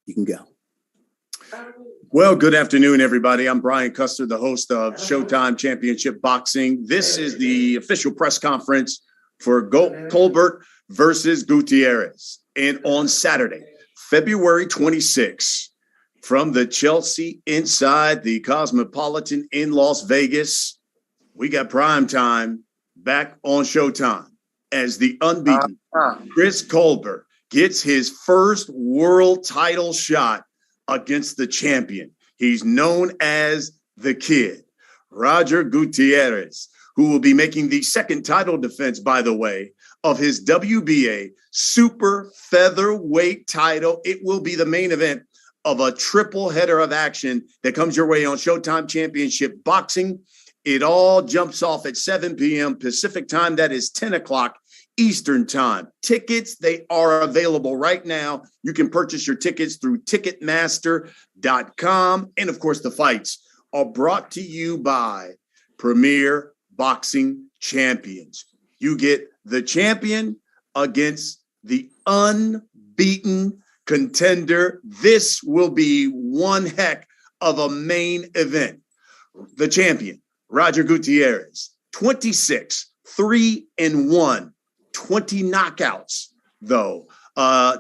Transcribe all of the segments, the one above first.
You can go. Well, good afternoon, everybody. I'm Brian Custer, the host of Showtime Championship Boxing. This is the official press conference for Colbert versus Gutierrez. And on Saturday, February 26th, from the Chelsea inside the Cosmopolitan in Las Vegas, we got Primetime back on Showtime as the unbeaten Chris Colbert gets his first world title shot against the champion. He's known as the Kid, Roger Gutierrez, who will be making the second title defense, by the way, of his WBA super featherweight title. It will be the main event of a triple header of action that comes your way on Showtime Championship Boxing. It all jumps off at 7 p.m. Pacific time. That is 10 o'clock Eastern time. Tickets, they are available right now. You can purchase your tickets through Ticketmaster.com. And of course, the fights are brought to you by Premier Boxing Champions. You get the champion against the unbeaten contender. This will be one heck of a main event. The champion, Roger Gutierrez, 26-3-1. 20 knockouts, though,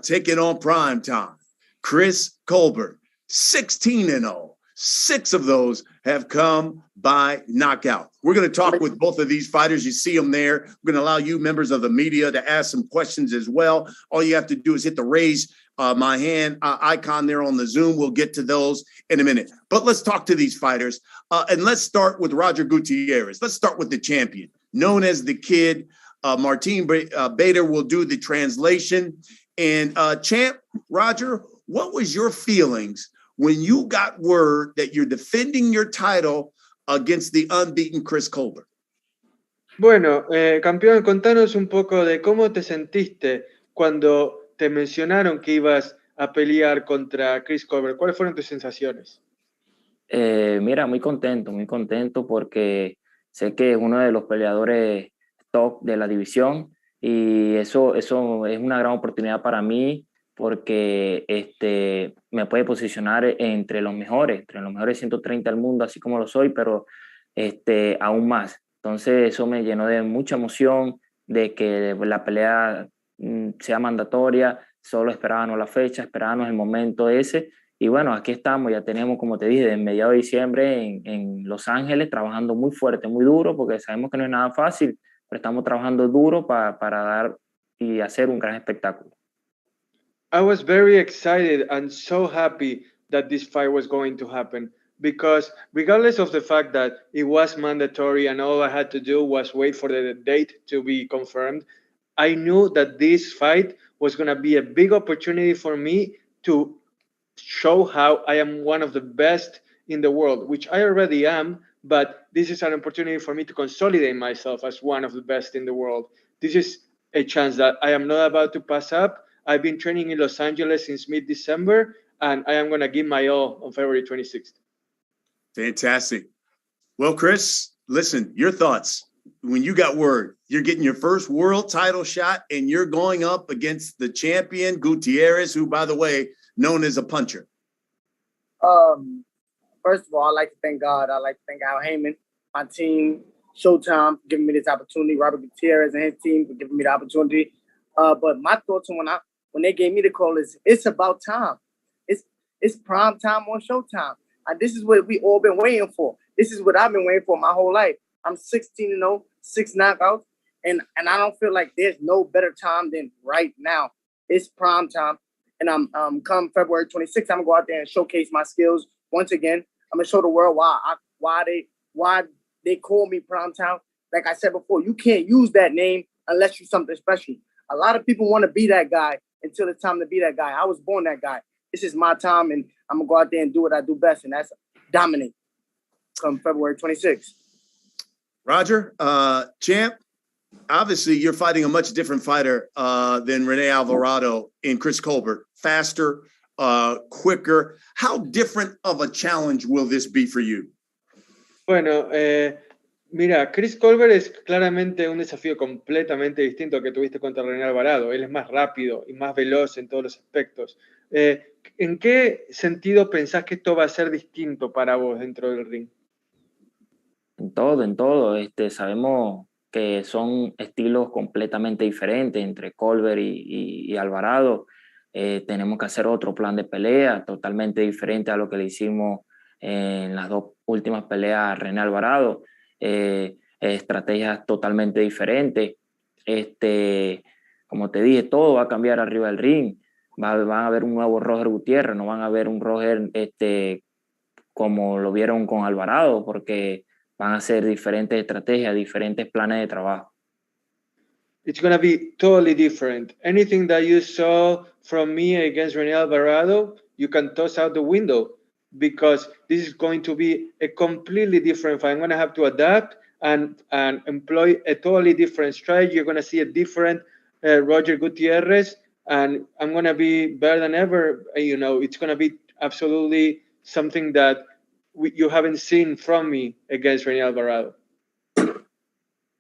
taking on Primetime. Chris Colbert, 16-0. 6 of those have come by knockout. We're going to talk with both of these fighters. You see them there. We're going to allow you, members of the media, to ask some questions as well. All you have to do is hit the raise my hand icon there on the Zoom. We'll get to those in a minute. But let's talk to these fighters. And let's start with Roger Gutierrez. Let's start with the champion, known as the Kid. Martin Bader will do the translation. And champ, Roger, what was your feelings when you got word that you're defending your title against the unbeaten Chris Colbert? Bueno, campeón, contanos un poco de cómo te sentiste cuando te mencionaron que ibas a pelear contra Chris Colbert. ¿Cuáles fueron tus sensaciones? Mira, muy contento porque sé que es uno de los peleadores top de la división y eso es una gran oportunidad para mí porque me puede posicionar entre los mejores 130 del mundo, así como lo soy, pero aún más. Entonces eso me llenó de mucha emoción de que la pelea sea mandatoria. Solo esperábamos la fecha, esperábamos el momento ese y bueno, aquí estamos, ya tenemos, como te dije, desde mediados de diciembre en Los Ángeles, trabajando muy fuerte, muy duro, porque sabemos que no es nada fácil, pero estamos trabajando duro para dar y hacer un gran espectáculo. I was very excited and so happy that this fight was going to happen because regardless of the fact that it was mandatory and all I had to do was wait for the date to be confirmed, I knew that this fight was going to be a big opportunity for me to show how I am one of the best in the world, which I already am. But this is an opportunity for me to consolidate myself as one of the best in the world. This is a chance that I am not about to pass up. I've been training in Los Angeles since mid-December, and I am going to give my all on February 26th. Fantastic. Well, Chris, listen, your thoughts. When you got word, you're getting your first world title shot, and you're going up against the champion, Gutierrez, who, by the way, known as a puncher. First of all, I'd like to thank God. I'd like to thank Al Heyman, my team, Showtime, for giving me this opportunity, Robert Gutierrez and his team for giving me the opportunity. But my thoughts on when they gave me the call is it's about time. It's prime time on Showtime. And this is what we all been waiting for. This is what I've been waiting for my whole life. I'm 16-0, 6 knockouts, and I don't feel like there's no better time than right now. It's prime time. And I'm come February 26th, I'm gonna go out there and showcase my skills once again. I'm gonna show the world why they call me Primetime. Like I said before, you can't use that name unless you're something special. A lot of people want to be that guy until it's time to be that guy. I was born that guy. This is my time, and I'm gonna go out there and do what I do best, and that's dominate. Come February 26th. Roger, champ, obviously you're fighting a much different fighter than Rene Alvarado and Chris Colbert. Faster, quicker. How different of a challenge will this be for you? Bueno, mira, Chris Colbert es claramente un desafío completamente distinto al que tuviste contra René Alvarado. Él es más rápido y más veloz en todos los aspectos. ¿En qué sentido pensás que esto va a ser distinto para vos dentro del ring? En todo. Sabemos que son estilos completamente diferentes entre Colbert y Alvarado. Tenemos que hacer otro plan de pelea totalmente diferente a lo que le hicimos en las dos últimas peleas a René Alvarado. Estrategias totalmente diferentes. Como te dije, todo va a cambiar arriba del ring. Van a haber un nuevo Roger Gutierrez, no van a ver un Roger como lo vieron con Alvarado, porque van a ser diferentes estrategias, diferentes planes de trabajo. It's going to be totally different. Anything that you saw from me against René Alvarado, you can toss out the window, because this is going to be a completely different fight. I'm going to have to adapt and employ a totally different strategy. You're going to see a different Roger Gutierrez, and I'm going to be better than ever. It's going to be absolutely something that you haven't seen from me against René Alvarado.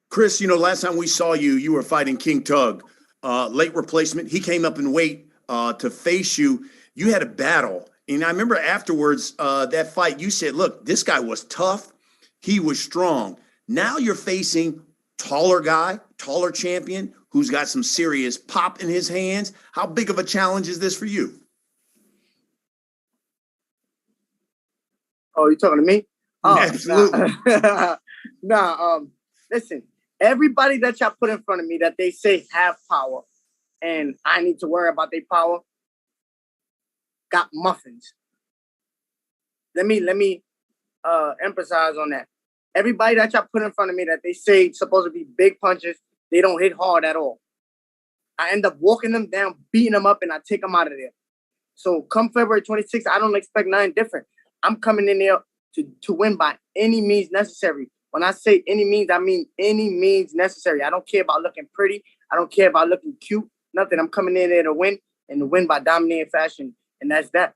Chris, last time we saw you, you were fighting King Tug, late replacement. He came up in weight to face you. You had a battle. And I remember afterwards, that fight, you said, look, this guy was tough. He was strong. Now you're facing taller guy, taller champion, who's got some serious pop in his hands. How big of a challenge is this for you? Oh, you talking to me? Oh, absolutely. Listen, everybody that y'all put in front of me that they say have power and I need to worry about their power got muffins. Let me emphasize on that. Everybody that y'all put in front of me that they say supposed to be big punches, they don't hit hard at all. I end up walking them down, beating them up, and I take them out of there. So come February 26th, I don't expect nothing different. I'm coming in there to win by any means necessary. When I say any means, I mean any means necessary. I don't care about looking pretty. I don't care about looking cute. Nothing. I'm coming in there to win, and to win by dominating fashion, and that's that.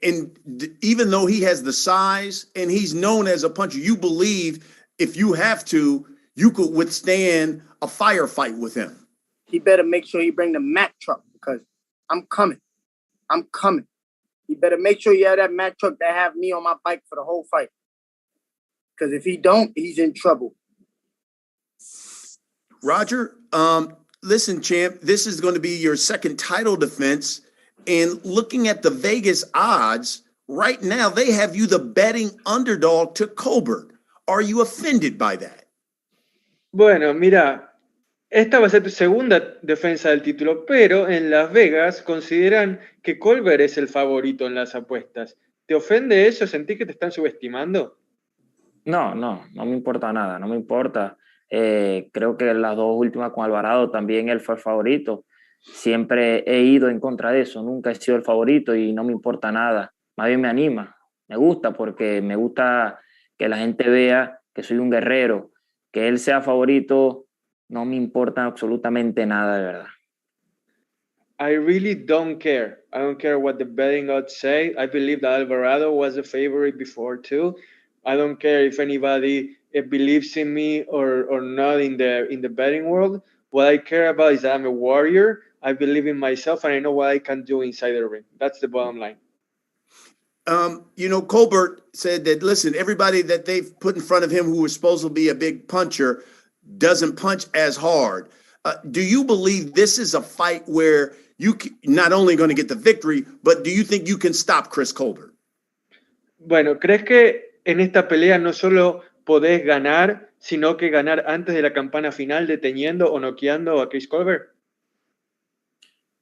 And even though he has the size and he's known as a puncher, you believe if you have to, you could withstand a firefight with him. He better make sure he bring the Mack truck, because I'm coming. I'm coming. He better make sure you have that Mack truck that have me on my bike for the whole fight. Because if he don't, he's in trouble. Roger, listen, champ, this is going to be your second title defense. And looking at the Vegas odds, right now, they have you the betting underdog to Colbert. Are you offended by that? Bueno, mira, esta va a ser tu segunda defensa del título, pero en Las Vegas consideran que Colbert es el favorito en las apuestas. ¿Te ofende eso? ¿Sentís que te están subestimando? No me importa nada, no me importa. Creo que las dos últimas con Alvarado también él fue el favorito. Siempre he ido en contra de eso, nunca he sido el favorito y no me importa nada. Más bien me anima, me gusta, porque me gusta que la gente vea que soy un guerrero. Que él sea favorito no me importa absolutamente nada, de verdad. I really don't care. I don't care what the betting odds say. I believe that Alvarado was a favorite before too. I don't care if anybody believes in me or not in the betting world. What I care about is that I'm a warrior. I believe in myself and I know what I can do inside the ring. That's the bottom line. Colbert said that, listen, everybody that they've put in front of him who was supposed to be a big puncher doesn't punch as hard. Do you believe this is a fight where you not only going to get the victory, but do you think you can stop Chris Colbert? Bueno, ¿crees que en esta pelea no solo podés ganar, sino que ganar antes de la campana final deteniendo o noqueando a Chris Colbert?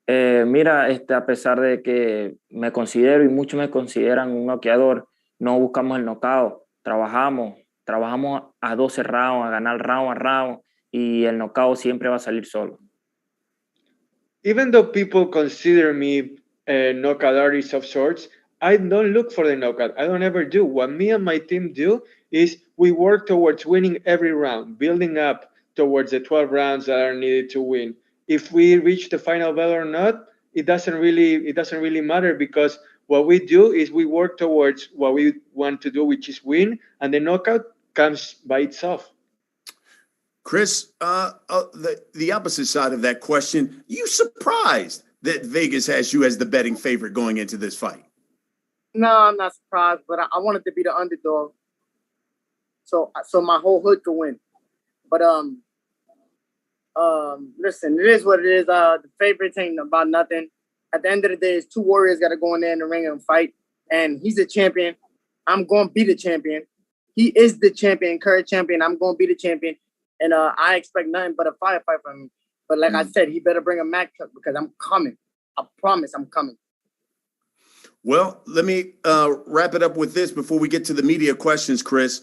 Mira, a pesar de que me considero y muchos me consideran un noqueador, no buscamos el knockout, trabajamos a 12 rounds, a ganar round a round, y el knockout siempre va a salir solo. Even though people consider me a knockout artist of sorts, I don't look for the knockout. I don't ever do. What me and my team do is we work towards winning every round, building up towards the 12 rounds that are needed to win. If we reach the final bell or not, it doesn't really matter, because what we do is we work towards what we want to do, which is win, and the knockout comes by itself. Chris, the opposite side of that question, you surprised that Vegas has you as the betting favorite going into this fight? No, I'm not surprised, but I wanted to be the underdog, so my whole hood could win. But listen, it is what it is. The favorites ain't about nothing. At the end of the day, it's two warriors got to go in there in the ring and fight. And he's a champion. I'm going to be the champion. He is the champion, current champion. I'm going to be the champion. And I expect nothing but a firefight from him. But like I said, he better bring a matchup because I'm coming. I promise I'm coming. Well, let me wrap it up with this before we get to the media questions, Chris.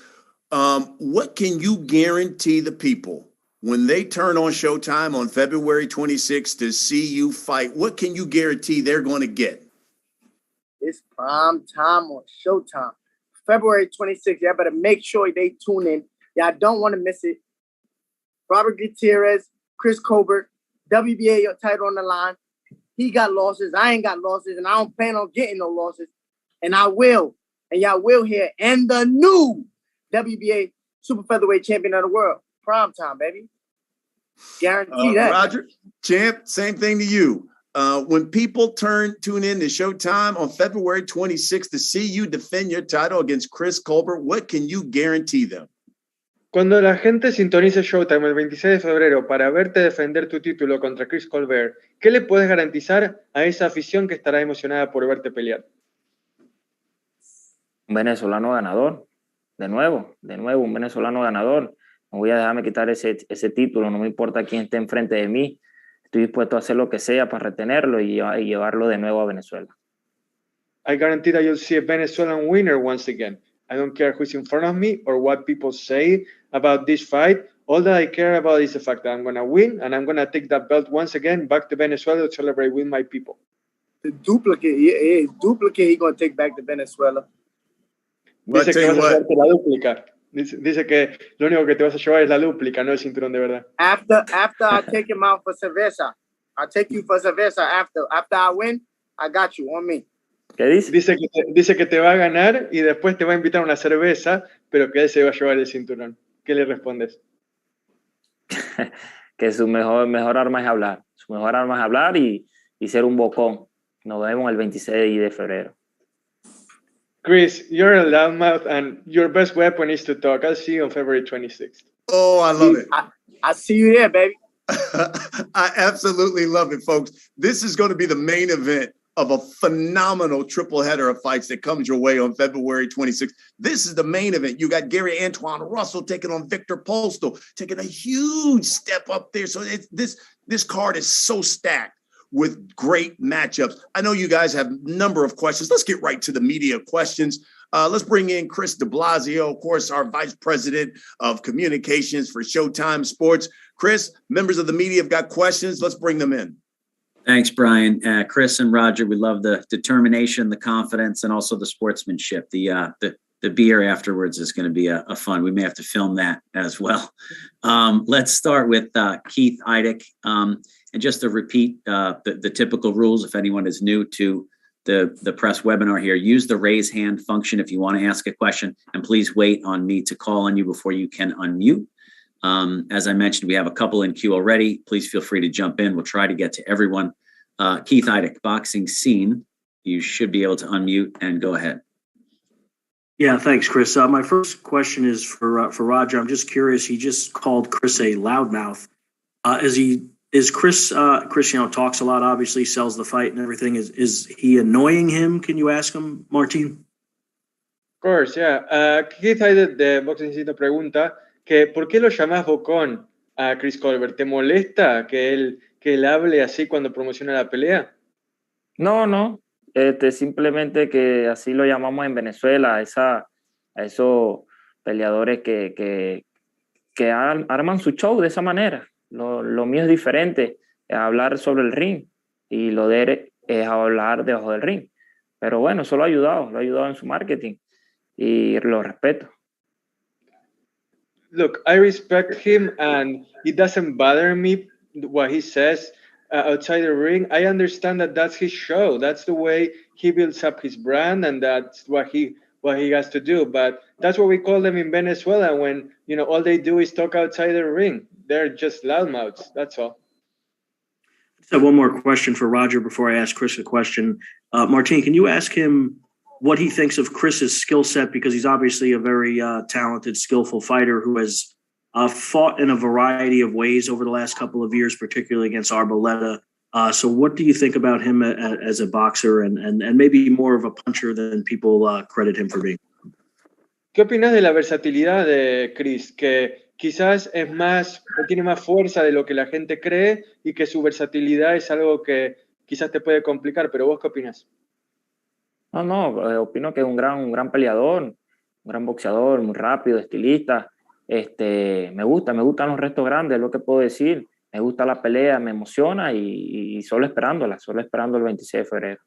What can you guarantee the people when they turn on Showtime on February 26th to see you fight? What can you guarantee they're going to get? It's prime time on Showtime. February 26th. Y'all better make sure they tune in. Y'all don't want to miss it. Robert Gutierrez, Chris Colbert, WBA title on the line. He got losses. I ain't got losses, and I don't plan on getting no losses. And I will. And y'all will hear. And the new WBA Super Featherweight Champion of the World. Prime time, baby. Guarantee that. Roger, champ, same thing to you. When people tune in to Showtime on February 26th to see you defend your title against Chris Colbert, what can you guarantee them? Cuando la gente sintonice Showtime el 26 de febrero para verte defender tu título contra Chris Colbert, ¿qué le puedes garantizar a esa afición que estará emocionada por verte pelear? Un venezolano ganador, de nuevo, un venezolano ganador. No voy a dejarme quitar ese título, no me importa quién esté enfrente de mí. Estoy dispuesto a hacer lo que sea para retenerlo y llevarlo de nuevo a Venezuela. I guarantee that you'll see a Venezuelan winner once again. I don't care who's in front of me or what people say about this fight. All that I care about is the fact that I'm going to win and I'm going to take that belt once again back to Venezuela to celebrate with my people. The duplicate, yeah, duplicate he's going to take back to Venezuela. Dice que vas a llevarte la dúplica. Dice que lo único que te vas a llevar es la dúplica, no el cinturón de verdad. After I take him out for cerveza, I'll take you for cerveza after I win. I got you on me. ¿Qué dice? Dice que te va a ganar y después te va a invitar a una cerveza, pero que él se va a llevar el cinturón. ¿Qué le respondes? Que su mejor arma es hablar. Su mejor arma es hablar y ser un bocón. Nos vemos el 26 de febrero. Chris, you're a loudmouth and your best weapon is to talk. I'll see you on February 26th. Oh, I love it. I see you there, baby. I absolutely love it, folks. This is going to be the main event of a phenomenal triple header of fights that comes your way on February 26th. This is the main event. You got Gary Antoine Russell taking on Victor Postal, taking a huge step up there. So this card is so stacked with great matchups. I know you guys have a number of questions. Let's get right to the media questions. Let's bring in Chris de Blasio, of course, our Vice President of Communications for Showtime Sports. Chris, members of the media have got questions. Let's bring them in. Thanks, Brian. Chris and Roger, we love the determination, the confidence, and also the sportsmanship. The beer afterwards is going to be a fun. We may have to film that as well. Let's start with Keith Idec. And just to repeat the typical rules, if anyone is new to the press webinar here, use the raise hand function if you want to ask a question, and please wait on me to call on you before you can unmute. As I mentioned, we have a couple in queue already. Please feel free to jump in. We'll try to get to everyone. Keith Idec, Boxing Scene. You should be able to unmute and go ahead. Yeah, thanks, Chris. My first question is for Roger. I'm just curious. He just called Chris a loudmouth. Is Chris? Chris, talks a lot. Obviously, sells the fight and everything. Is he annoying him? Can you ask him, Martin? Of course, yeah. Keith Idec de Boxing Scene pregunta que ¿por qué lo llamás bocón a Chris Colbert? ¿Te molesta que él hable así cuando promociona la pelea? No. Simplemente que así lo llamamos en Venezuela, a esos peleadores que arman su show de esa manera. Lo mío es diferente, es hablar sobre el ring, y lo de él es hablar debajo del ring. Pero bueno, eso lo ha ayudado en su marketing y lo respeto. Look, I respect him and it doesn't bother me what he says outside the ring. I understand that that's his show. That's the way he builds up his brand, and that's what he has to do. But that's what we call them in Venezuela when, all they do is talk outside the ring. They're just loudmouths. That's all. I have one more question for Roger before I ask Chris a question. Martin, can you ask him what he thinks of Chris's skill set? Because he's obviously a very talented, skillful fighter who has fought in a variety of ways over the last couple of years, particularly against Arboleda. So what do you think about him as a boxer and maybe more of a puncher than people credit him for being? ¿Qué opinas de la versatilidad de Chris? Que quizás es más, tiene más fuerza de lo que la gente cree y que su versatilidad es algo que quizás te puede complicar, pero ¿vos qué opinas? No, opino que es un gran peleador, un gran boxeador, muy rápido, estilista. Me gustan los retos grandes, es lo que puedo decir. Me gusta la pelea, me emociona y solo esperando el 26 de febrero.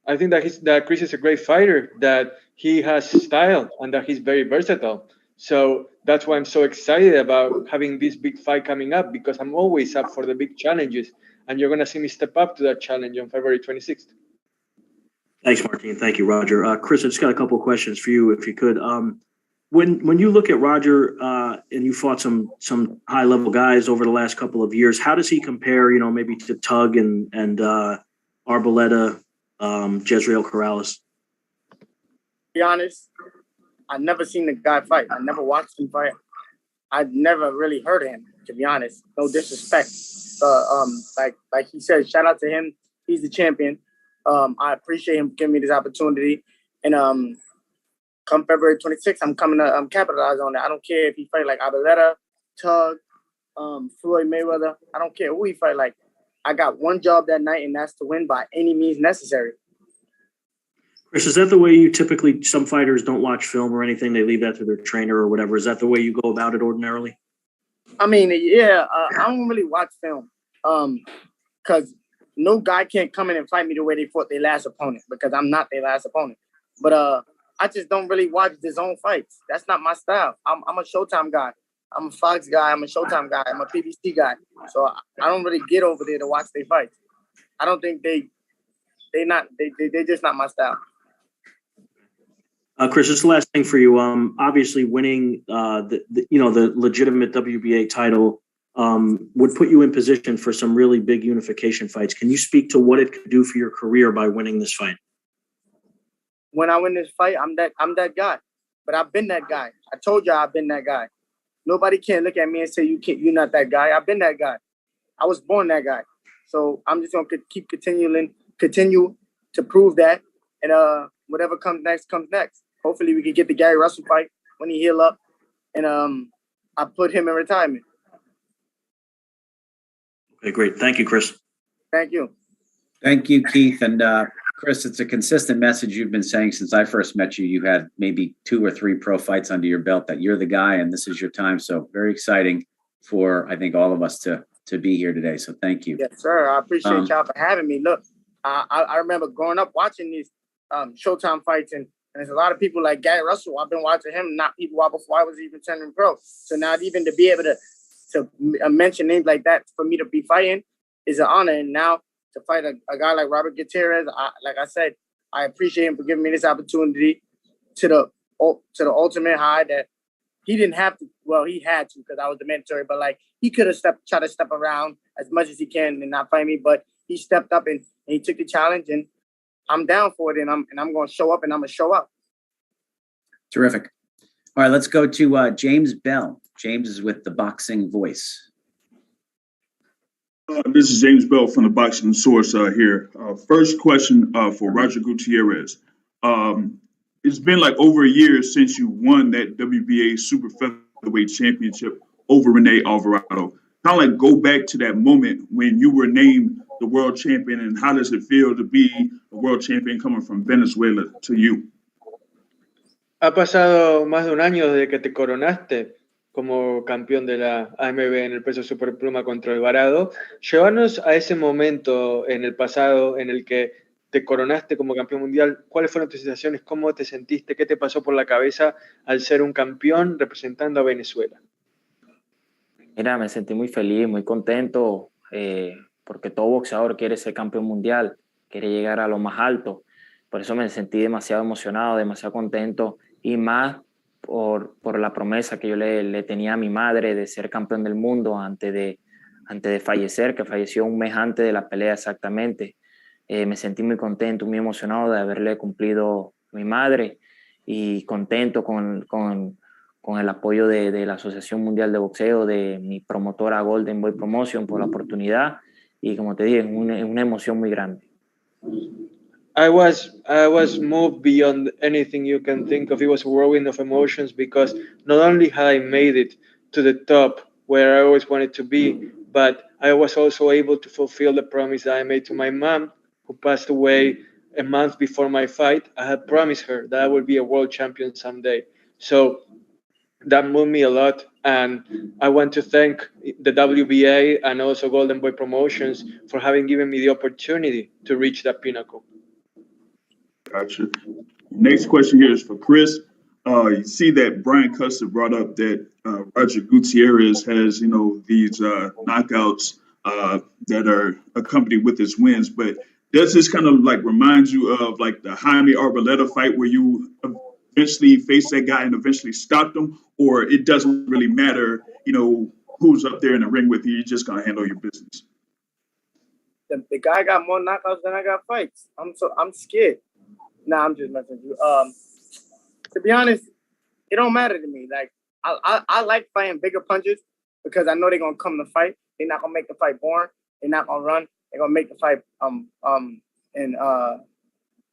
I think that Chris is a great fighter, that he has style and that he's very versatile. So that's why I'm so excited about having this big fight coming up, because I'm always up for the big challenges. And you're going to see me step up to that challenge on February 26th. Thanks, Martin. Thank you, Roger. Chris, I just got a couple of questions for you, if you could. When you look at Roger and you fought some high-level guys over the last couple of years, how does he compare, maybe to Tug and Arboleda, Jezreel Corrales? To be honest, I've never seen the guy fight. I never watched him fight. I've never really heard of him, to be honest. No disrespect. Like he said, shout out to him. He's the champion. I appreciate him giving me this opportunity. And come February 26th, I'm coming to capitalize on it. I don't care if he fight like Arboleda, Tug, Floyd Mayweather. I don't care who he fight like. I got one job that night, and that's to win by any means necessary. Chris, is that the way you typically, some fighters don't watch film or anything, they leave that to their trainer or whatever? Is that the way you go about it ordinarily? I mean, yeah, I don't really watch film because no guy can't come in and fight me the way they fought their last opponent, because I'm not their last opponent. But I just don't really watch the zone fights. That's not my style. I'm a Showtime guy. I'm a Fox guy. I'm a Showtime guy. I'm a PBC guy. So I don't really get over there to watch their fights. I don't think they're just not my style. Chris, just the last thing for you. Obviously, winning the legitimate WBA title would put you in position for some really big unification fights. Can you speak to what it could do for your career by winning this fight? When I win this fight, I'm that guy. But I've been that guy. I told you I've been that guy. Nobody can look at me and say you're not that guy. I've been that guy. I was born that guy. So I'm just gonna continue to prove that, and whatever comes next comes next. Hopefully we can get the Gary Russell fight when he heal up, and I put him in retirement. Okay, great. Thank you, Chris. Thank you. Thank you, Keith. And Chris, it's a consistent message you've been saying since I first met you. You had maybe 2 or 3 pro fights under your belt, that you're the guy and this is your time. So very exciting for, I think, all of us to be here today. So thank you. Yes, sir. I appreciate y'all for having me. Look, I remember growing up watching these Showtime fights, and there's a lot of people like Gary Russell. I've been watching him not people before I was even turning pro. So now even to be able to mention names like that for me to be fighting is an honor. And now to fight a guy like Robert Gutierrez, like I said, I appreciate him for giving me this opportunity to the ultimate high that he didn't have to. Well, he had to because I was the mandatory, but like he could have tried to step around as much as he can and not fight me, but he stepped up and he took the challenge, and I'm down for it, and I'm going to show up, and I'm going to show up. Terrific. All right, let's go to James Bell. James is with the Boxing Voice. This is James Bell from the Boxing Source here. First question for Roger Gutierrez. It's been like over a year since you won that WBA Super Featherweight Championship over Rene Alvarado. Kind of like go back to that moment when you were named the world champion, and how does it feel to be a world champion coming from Venezuela to you? Ha pasado más de un año desde que te coronaste como campeón de la AMB en el peso superpluma contra Alvarado. Llévanos a ese momento en el pasado en el que te coronaste como campeón mundial. ¿Cuáles fueron tus sensaciones? ¿Cómo te sentiste? ¿Qué te pasó por la cabeza al ser un campeón representando a Venezuela? Mira, me sentí muy feliz, muy contento, porque todo boxeador quiere ser campeón mundial, quiere llegar a lo más alto. Por eso me sentí demasiado emocionado, demasiado contento, y más por la promesa que yo le tenía a mi madre de ser campeón del mundo antes antes de fallecer, que falleció un mes antes de la pelea exactamente. Me sentí muy contento, muy emocionado de haberle cumplido a mi madre y contento con el apoyo de la Asociación Mundial de Boxeo, de mi promotora Golden Boy Promotion por la oportunidad y como te dije, es una emoción muy grande. I was moved beyond anything you can think of. It was a whirlwind of emotions because not only had I made it to the top where I always wanted to be, but I was also able to fulfill the promise that I made to my mom, who passed away a month before my fight. I had promised her that I would be a world champion someday. So that moved me a lot, and I want to thank the WBA and also Golden Boy Promotions for having given me the opportunity to reach that pinnacle. Gotcha. Next question here is for Chris. You see that Brian Custer brought up that Roger Gutierrez has, these knockouts that are accompanied with his wins. But does this kind of like remind you of like the Jaime Arboleda fight where you eventually faced that guy and eventually stopped him, or it doesn't really matter, who's up there in the ring with you? You're just gonna handle your business. The guy got more knockouts than I got fights. I'm scared. Nah, I'm just messing with you. To be honest, it don't matter to me. Like I like fighting bigger punches because I know they're gonna come to fight. They're not gonna make the fight boring. They're not gonna run. They're gonna make the fight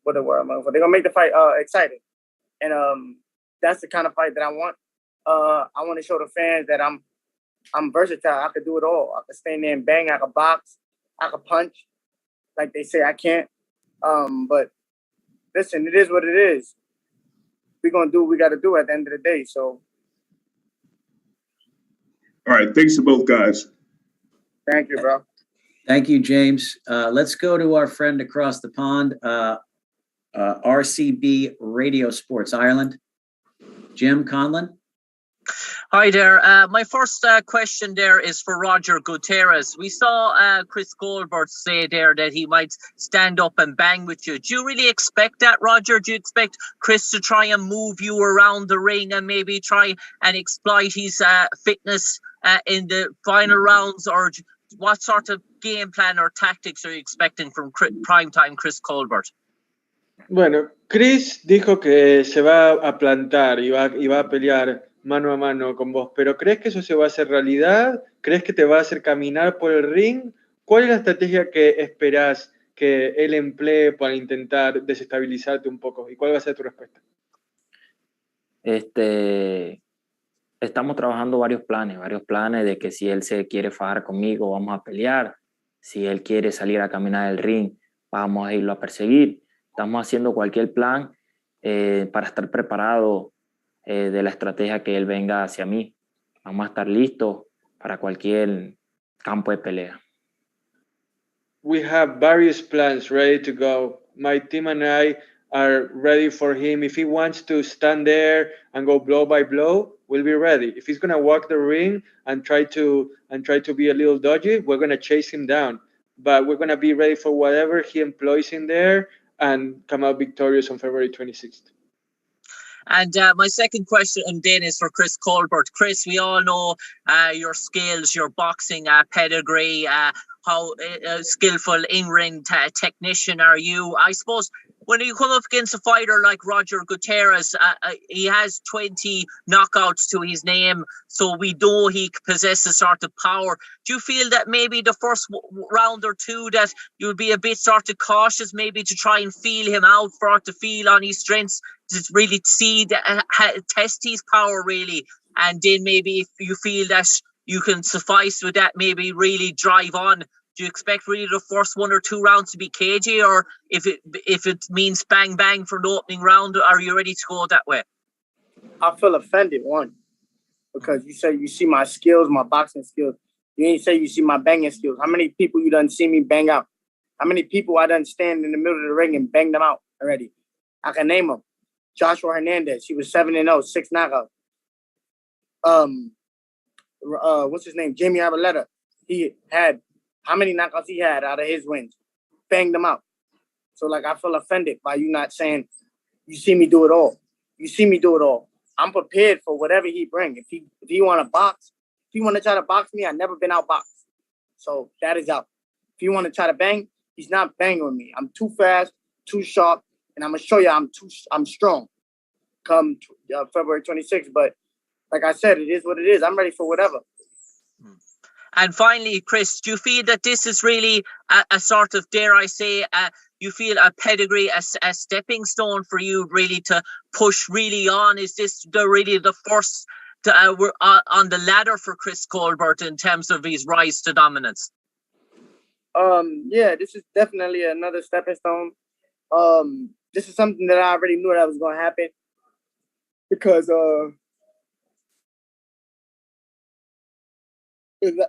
what the word I'm looking for. They're gonna make the fight exciting. And that's the kind of fight that I want. I want to show the fans that I'm versatile. I could do it all. I could stand there and bang. I could box. I could punch. Like they say I can't. But listen, it is what it is. We're going to do what we got to do at the end of the day. So. All right. Thanks to both guys. Thank you, bro. Thank you, James. Let's go to our friend across the pond, RCB Radio Sports Ireland, Jim Conlon. Hi there. My first question there is for Roger Gutierrez. We saw Chris Colbert say there that he might stand up and bang with you. Do you really expect that, Roger? Do you expect Chris to try and move you around the ring and maybe try and exploit his fitness in the final rounds? Or what sort of game plan or tactics are you expecting from Primetime Chris Colbert? Bueno, Chris dijo que se va a plantar y va a pelear mano a mano con vos, pero ¿crees que eso se va a hacer realidad? ¿Crees que te va a hacer caminar por el ring? ¿Cuál es la estrategia que esperás que él emplee para intentar desestabilizarte un poco? ¿Y cuál va a ser tu respuesta? Estamos trabajando varios planes de que si él se quiere fajar conmigo, vamos a pelear. Si él quiere salir a caminar el ring, vamos a irlo a perseguir. Estamos haciendo cualquier plan para estar preparado de la estrategia que él venga hacia mí. Vamos a estar listos para cualquier campo de pelea. We have various plans ready to go. My team and I are ready for him. If he wants to stand there and go blow by blow, we'll be ready. If he's going to walk the ring and try to be a little dodgy, we're going to chase him down. But we're going to be ready for whatever he employs in there and come out victorious on February 26th. And my second question, and then, is for Chris Colbert. Chris, we all know your skills, your boxing pedigree, how skillful in-ring technician are you. I suppose when you come up against a fighter like Roger Gutierrez, he has 20 knockouts to his name, so we know he possesses sort of power. Do you feel that maybe the first round or two that you'll be a bit sort of cautious, maybe to try and feel him out, to feel on his strengths, to really see, test his power really, and then maybe if you feel that you can suffice with that, maybe really drive on? Do you expect really the first 1 or 2 rounds to be cagey, or if it means bang bang for the opening round, are you ready to go that way? I feel offended, because you say you see my skills, my boxing skills. You ain't say you see my banging skills. How many people you done see me bang out? How many people I done stand in the middle of the ring and bang them out already? I can name them. Joshua Hernandez, he was 7-0, 6 knockouts. What's his name? Jamie Arboleta. He had how many knockouts he had out of his wins? Banged them out. So like I feel offended by you not saying you see me do it all. You see me do it all. I'm prepared for whatever he brings. If he want to box, if he want to try to box me, I've never been outboxed. So that is out. If you want to try to bang, he's not banging with me. I'm too fast, too sharp, and I'm gonna show you I'm strong. Come February 26th, but like I said, it is what it is. I'm ready for whatever. And finally, Chris, do you feel that this is really a sort of, dare I say, you feel a pedigree, a stepping stone for you really to push really on? Is this really the first we're on the ladder for Chris Colbert in terms of his rise to dominance? Yeah, this is definitely another stepping stone. This is something that I already knew that was going to happen because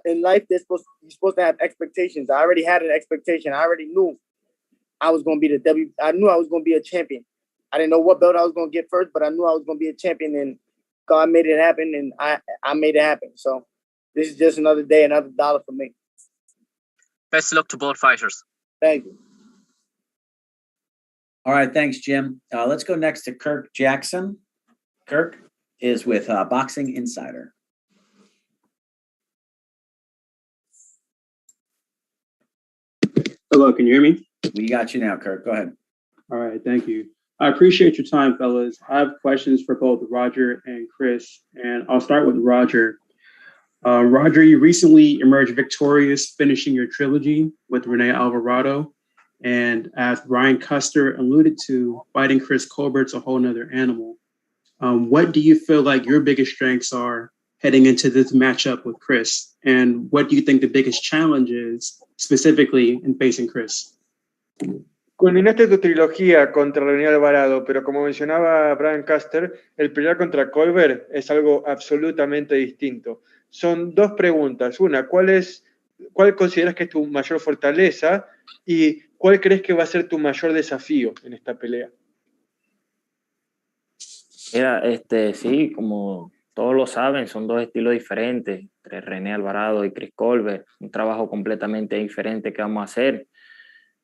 in life, you're supposed to have expectations. I already had an expectation. I already knew I was going to be I knew I was going to be a champion. I didn't know what belt I was going to get first, but I knew I was going to be a champion, and God made it happen, and I made it happen. So this is just another day, another dollar for me. Best of luck to both fighters. Thank you. All right, thanks, Jim. Let's go next to Kirk Jackson. Kirk is with Boxing Insider. Hello, can you hear me? We got you now, Kirk. Go ahead. All right, thank you. I appreciate your time, fellas. I have questions for both Roger and Chris, and I'll start with Roger. Roger, you recently emerged victorious, finishing your trilogy with Rene Alvarado. And as Brian Custer alluded to, fighting Chris Colbert's a whole nother animal. What do you feel like your biggest strengths are heading into this matchup with Chris? And what do you think the biggest challenge is specifically in facing Chris? Culminaste tu trilogía contra René Alvarado, pero como mencionaba Brian Custer, el pelear contra Colbert es algo absolutamente distinto. Son dos preguntas. Una, ¿cuál consideras que es tu mayor fortaleza? Y ¿cuál crees que va a ser tu mayor desafío en esta pelea? Mira, sí, como todos lo saben, son dos estilos diferentes, entre René Alvarado y Chris Colbert, un trabajo completamente diferente que vamos a hacer.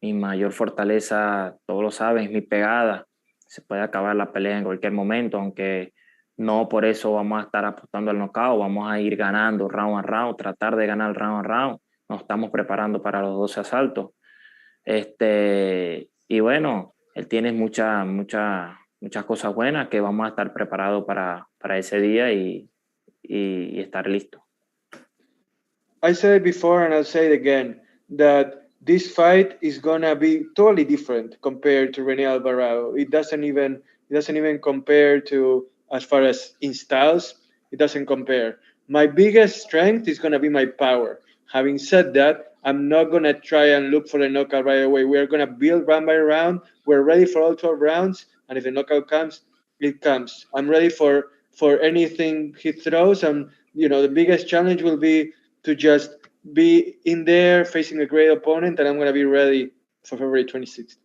Mi mayor fortaleza, todos lo saben, es mi pegada. Se puede acabar la pelea en cualquier momento, aunque no por eso vamos a estar apostando al knockout, vamos a ir ganando round a round, tratar de ganar round a round. Nos estamos preparando para los 12 asaltos. Y bueno, él tiene muchas cosas buenas que vamos a estar preparados para ese día y estar listos. I said it before and I'll say it again, that this fight is gonna be totally different compared to René Alvarado. It doesn't even compare to, as far as in styles, it doesn't compare. My biggest strength is gonna be my power. Having said that, I'm not gonna try and look for the knockout right away. We are gonna build round by round. We're ready for all 12 rounds, and if the knockout comes, it comes. I'm ready for anything he throws, and the biggest challenge will be to just be in there facing a great opponent, and I'm going to be ready for February 26th.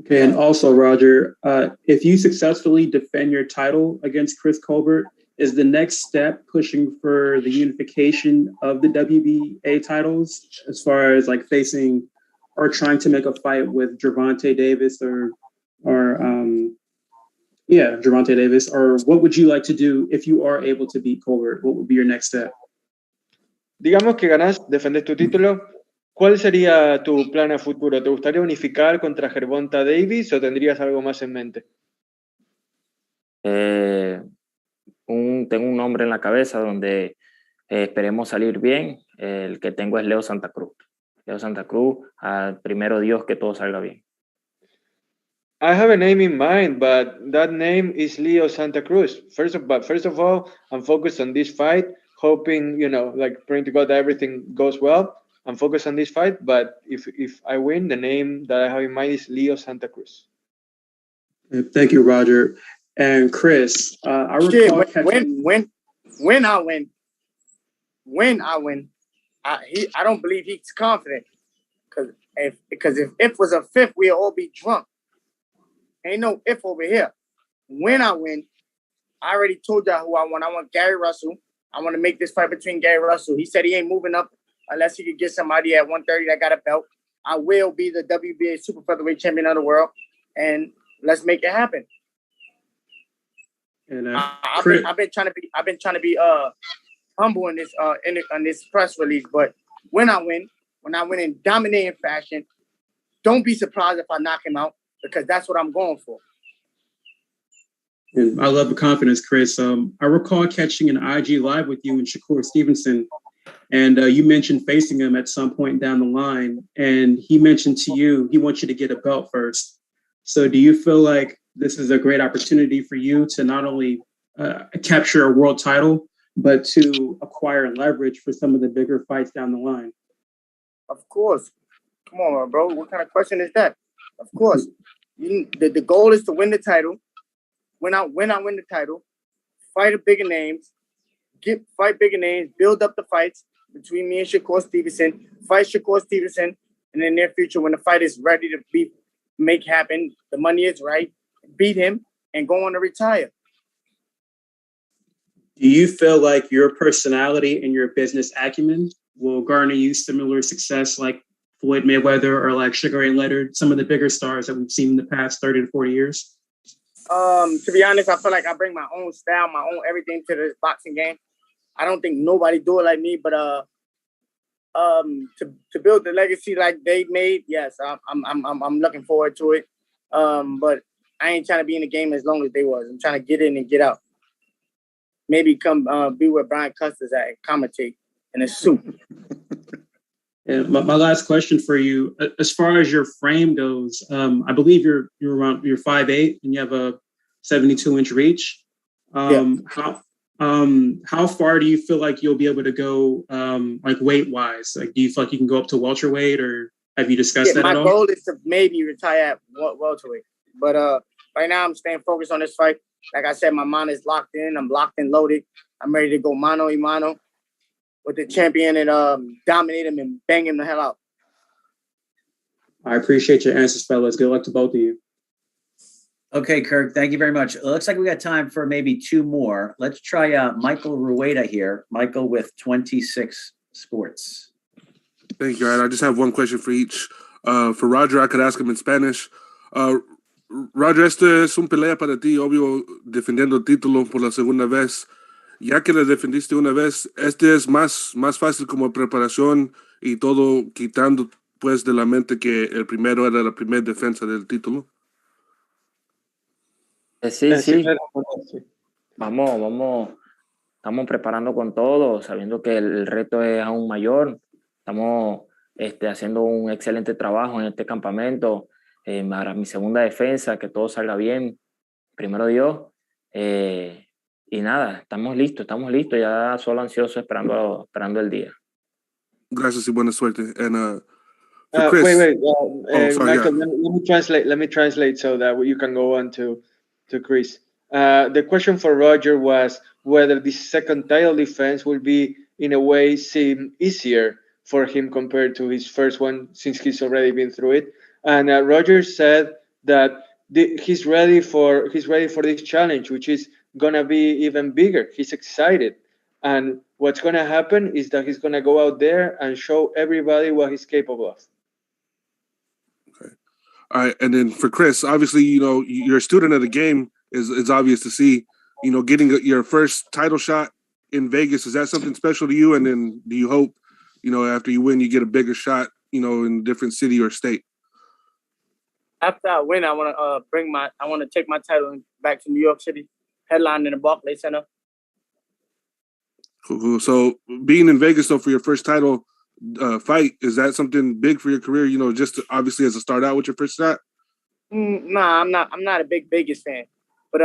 Okay, and also, Roger, if you successfully defend your title against Chris Colbert, is the next step pushing for the unification of the WBA titles as far as like facing or trying to make a fight with Gervonta Davis or Gervonta Davis, or what would you like to do if you are able to beat Colbert? What would be your next step? Digamos que ganás, defendés tu título, ¿cuál sería tu plan a futuro? ¿Te gustaría unificar contra Gervonta Davis o tendrías algo más en mente? Tengo un nombre en la cabeza donde esperemos salir bien. El que tengo es Leo Santa Cruz. Leo Santa Cruz, primero Dios que todo salga bien. I have a name in mind, but that name is Leo Santa Cruz. First of all, I'm focused on this fight, hoping, praying to God that everything goes well. I'm focused on this fight, but if I win, the name that I have in mind is Leo Santa Cruz. Thank you, Roger. And Chris, I recall when I win, I don't believe he's confident. Because if was a fifth, we'll all be drunk. Ain't no if over here. When I win, I already told y'all who I want. I want Gary Russell. I want to make this fight between Gary Russell. He said he ain't moving up unless he could get somebody at 130 that got a belt. I will be the WBA super featherweight champion of the world, and let's make it happen. And I've been trying to be humble in this press release, but when I win in dominating fashion. Don't be surprised if I knock him out, because that's what I'm going for. And I love the confidence, Chris. I recall catching an IG live with you and Shakur Stevenson, and you mentioned facing him at some point down the line, and he mentioned to you he wants you to get a belt first. So do you feel like this is a great opportunity for you to not only capture a world title, but to acquire leverage for some of the bigger fights down the line? Of course. Come on, bro. What kind of question is that? Of course. The goal is to win the title. When I win the title, fight bigger names, fight bigger names, build up the fights between me and Shakur Stevenson, fight Shakur Stevenson in the near future when the fight is ready to make happen, the money is right, beat him, and go on to retire. Do you feel like your personality and your business acumen will garner you similar success like Floyd Mayweather or like Sugar Ray Leonard, some of the bigger stars that we've seen in the past 30 to 40 years? To be honest, I feel like I bring my own style, my own everything to this boxing game. I don't think nobody do it like me, but to build the legacy like they made, yes, I'm looking forward to it. But I ain't trying to be in the game as long as they was. I'm trying to get in and get out. Maybe come be where Brian Custer's at and commentate in a suit. And my last question for you, as far as your frame goes, I believe you're 5'8" and you have a 72-inch reach. How far do you feel like you'll be able to go, like weight wise? Like, do you feel like you can go up to welterweight, or have you discussed that at all? My goal is to maybe retire at welterweight, but right now I'm staying focused on this fight. Like I said, my mind is locked in. I'm locked and loaded. I'm ready to go mano a mano with the champion and dominate him and bang him the hell out. I appreciate your answers, fellas. Good luck to both of you. Okay, Kirk, thank you very much. It looks like we got time for maybe two more. Let's try Michael Rueda here. Michael with 26 Sports. Thank you. I just have one question for each. For Roger, I could ask him in Spanish. Roger, este es un pelea para ti, obvio, defendiendo el título por la segunda vez. Ya que le defendiste una vez, este es más fácil como preparación y todo, quitando pues de la mente que el primero era la primera defensa del título. Sí. Vamos. Estamos preparando con todo, sabiendo que el reto es aún mayor. Estamos haciendo un excelente trabajo en este campamento. Para mi segunda defensa, que todo salga bien, primero Dios, y nada, estamos listos, ya solo ansiosos esperando el día. Gracias y buena suerte. And Chris, wait, sorry, Michael, let me translate so that you can go on to Chris. The question for Roger was whether this second title defense will be in a way seem easier for him compared to his first one, since he's already been through it. And Roger said that he's ready for this challenge, which is gonna be even bigger. He's excited, and what's gonna happen is that he's gonna go out there and show everybody what he's capable of. Okay, all right. And then for Chris, obviously, you're a student of the game. Is obvious to see. Getting your first title shot in Vegas, is that something special to you? And then do you hope, after you win, you get a bigger shot, in a different city or state? After I win, I want to take my title back to New York City, headline in the Barclays Center. Cool. So being in Vegas, though, for your first title fight, is that something big for your career? Just obviously as a start out with your first shot. Nah, I'm not a big Vegas fan, but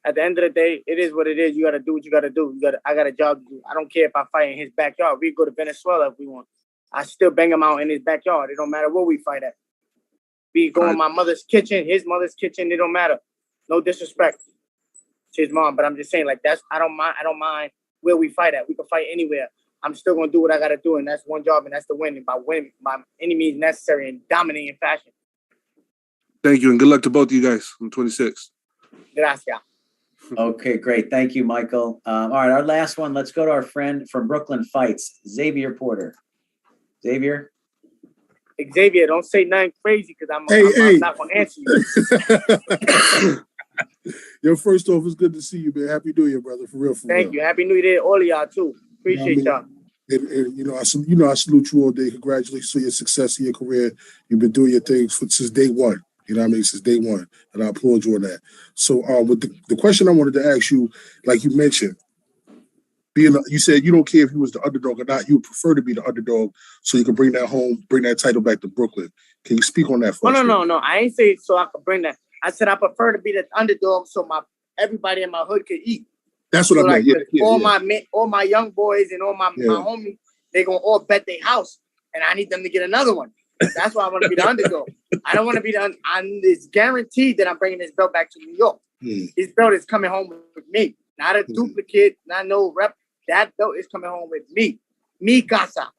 at the end of the day, it is what it is. You got to do what you got to do. I got a job to do. I don't care if I fight in his backyard. We go to Venezuela if we want. I still bang him out in his backyard. It don't matter where we fight at. We go in my mother's kitchen, his mother's kitchen. It don't matter. No disrespect to his mom, but I'm just saying, like, I don't mind where we fight at. We can fight anywhere. I'm still gonna do what I gotta do, and that's one job, and that's to win. And by any means necessary and dominating fashion. Thank you, and good luck to both of you guys on 26. Gracias. Okay, great. Thank you, Michael. All right, our last one. Let's go to our friend from Brooklyn Fights, Xavier Porter. Xavier, don't say nothing crazy because I'm not going to answer you. Yo, first off, it's good to see you, man. Happy New Year, brother. For real. Thank you. Happy New Year to all of y'all, too. Appreciate y'all. I salute you all day. Congratulations on your success in your career. You've been doing your thing since day one. You know what I mean? Since day one. And I applaud you on that. So with the question I wanted to ask you, like you mentioned, you said you don't care if you was the underdog or not. You would prefer to be the underdog so you can bring that title back to Brooklyn. Can you speak on that for us? No. I ain't say so I could bring that. I said I prefer to be the underdog so everybody in my hood could eat. That's what I meant. All my young boys and all my homies, they gonna all bet their house, and I need them to get another one. That's why I want to be the underdog. I don't want to be it's guaranteed that I'm bringing this belt back to New York. This belt is coming home with me, not a duplicate, not no rep. That belt is coming home with me. Mi casa.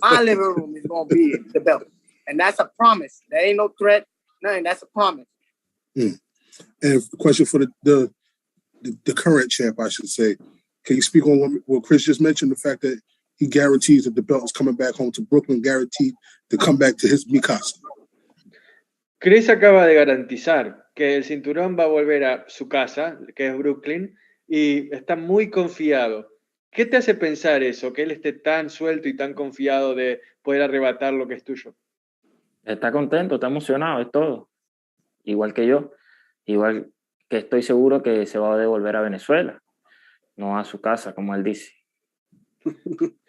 My living room is gonna be the belt, and that's a promise. That ain't no threat. Nothing. That's a promise. And the question for the current champ, I should say. Can you speak on what Chris just mentioned, the fact that he guarantees that the belt is coming back home to Brooklyn, guaranteed to come back to his mi casa? Chris acaba de garantizar que el cinturón va a volver a su casa, que es Brooklyn, y está muy confiado. ¿Qué te hace pensar eso, que él esté tan suelto y tan confiado de poder arrebatar lo que es tuyo? Está contento, está emocionado, es todo. Igual que yo. Igual que estoy seguro que se va a devolver a Venezuela, no a su casa, como él dice.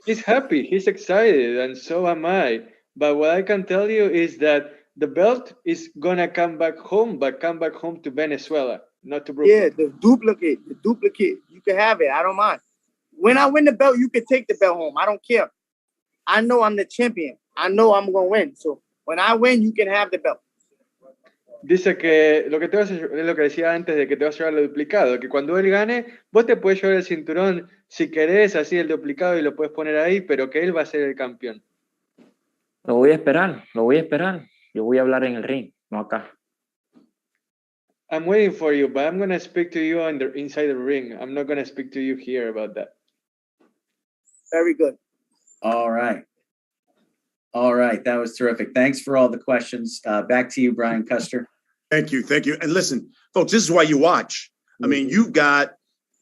He's happy, he's excited, and so am I. But what I can tell you is that the belt is gonna come back home, but come back home to Venezuela, not to Brooklyn. Yeah, the duplicate. You can have it. I don't mind. When I win the belt, you can take the belt home. I don't care. I know I'm the champion. I know I'm gonna win. So when I win, you can have the belt. Dice que lo que te vas a llevar, es lo que decía antes de que te vas a llevar el duplicado, que cuando él gane, vos te puedes llevar el cinturón si querés, así el duplicado y lo puedes poner ahí, pero que él va a ser el campeón. Lo voy a esperar. Yo voy a hablar en el ring, no acá. I'm waiting for you, but I'm going to speak to you inside the ring. I'm not going to speak to you here about that. Very good. All right. That was terrific. Thanks for all the questions. Back to you, Brian Custer. Thank you. And listen, folks, this is why you watch. I mean, you've got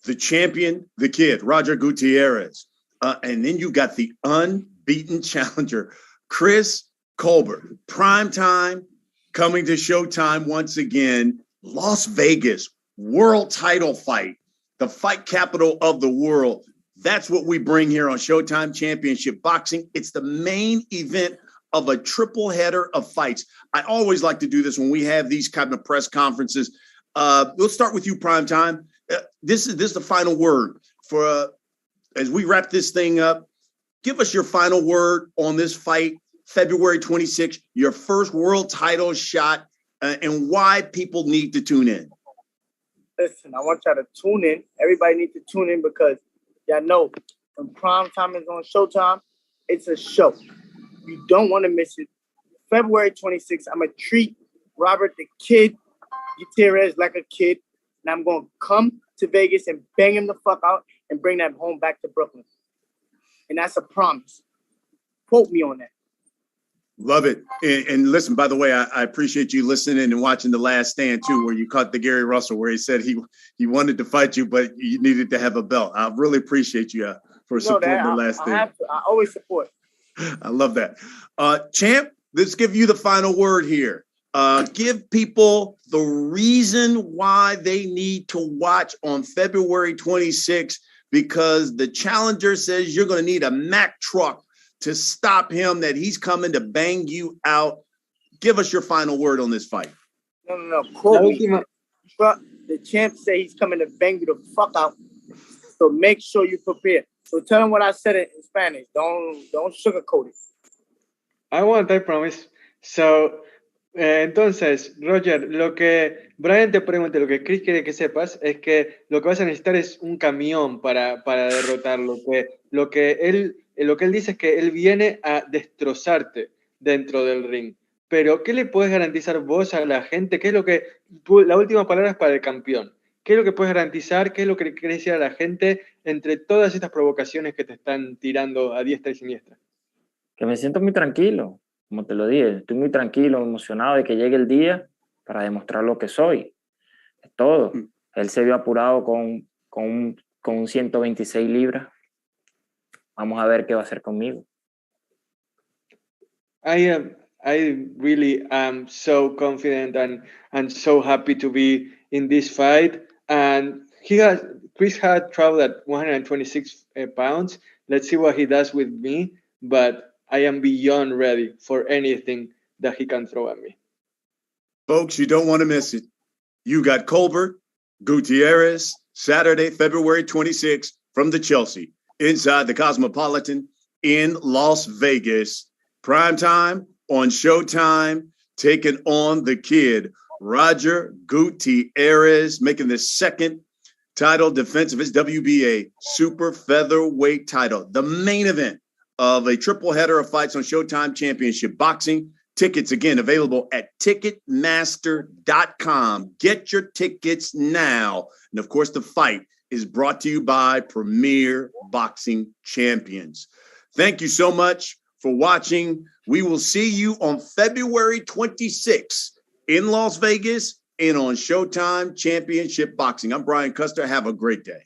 the champion, the kid, Roger Gutierrez. And then you got the unbeaten challenger, Chris Colbert. Primetime, coming to Showtime once again. Las Vegas, world title fight, the fight capital of the world. That's what we bring here on Showtime Championship Boxing. It's the main event of a triple header of fights. I always like to do this when we have these kind of press conferences. Let's start with you, Primetime. This is the final word for as we wrap this thing up. Give us your final word on this fight, February 26th, your first world title shot, and why people need to tune in. Listen, I want y'all to tune in. Everybody needs to tune in because y'all know when Primetime is on Showtime, it's a show. You don't want to miss it. February 26th, I'm going to treat Robert the Kid Gutierrez like a kid, and I'm going to come to Vegas and bang him the fuck out and bring that home back to Brooklyn. And that's a promise. Quote me on that. Love it. And listen, by the way, I appreciate you listening and watching The Last Stand too, where you caught the Gary Russell, where he said he wanted to fight you, but you needed to have a belt. I really appreciate you for supporting The Last Stand. I always support. I love that. Champ, let's give you the final word here. Give people the reason why they need to watch on February 26th, because the challenger says you're going to need a Mack truck to stop him, that he's coming to bang you out. Give us your final word on this fight. No. The champ say he's coming to bang you the fuck out. So make sure you prepare. So tell him what I said in Spanish. Don't sugarcoat it. I want, I promise. So, entonces, Roger, lo que Brian te pregunta, lo que Chris quiere que sepas es que lo que vas a necesitar es un camión para derrotarlo. Lo que él dice es que él viene a destrozarte dentro del ring. Pero, ¿qué le puedes garantizar vos a la gente? ¿Qué es lo que la última palabra es para el campeón? ¿Qué es lo que puedes garantizar? ¿Qué es lo que le querés decir a la gente entre todas estas provocaciones que te están tirando a diestra y siniestra? Que me siento muy tranquilo, como te lo dije. Estoy muy tranquilo, emocionado de que llegue el día para demostrar lo que soy. Es todo. Él se vio apurado con un 126 libras. vamos a ver qué va a hacer conmigo. I really am so confident and so happy to be in this fight. And Chris had traveled at 126 pounds. Let's see what he does with me. But I am beyond ready for anything that he can throw at me. Folks, you don't want to miss it. You got Colbert, Gutierrez, Saturday, February 26th from the Chelsea, inside the Cosmopolitan in Las Vegas. Primetime on Showtime, taking on the kid, Roger Gutierrez, making the second title defense of his WBA super featherweight title. The main event of a triple header of fights on Showtime Championship Boxing. Tickets, again, available at Ticketmaster.com. Get your tickets now. And, of course, the fight is brought to you by Premier Boxing Champions. Thank you so much for watching. We will see you on February 26th in Las Vegas and on Showtime Championship Boxing. I'm Brian Custer. Have a great day.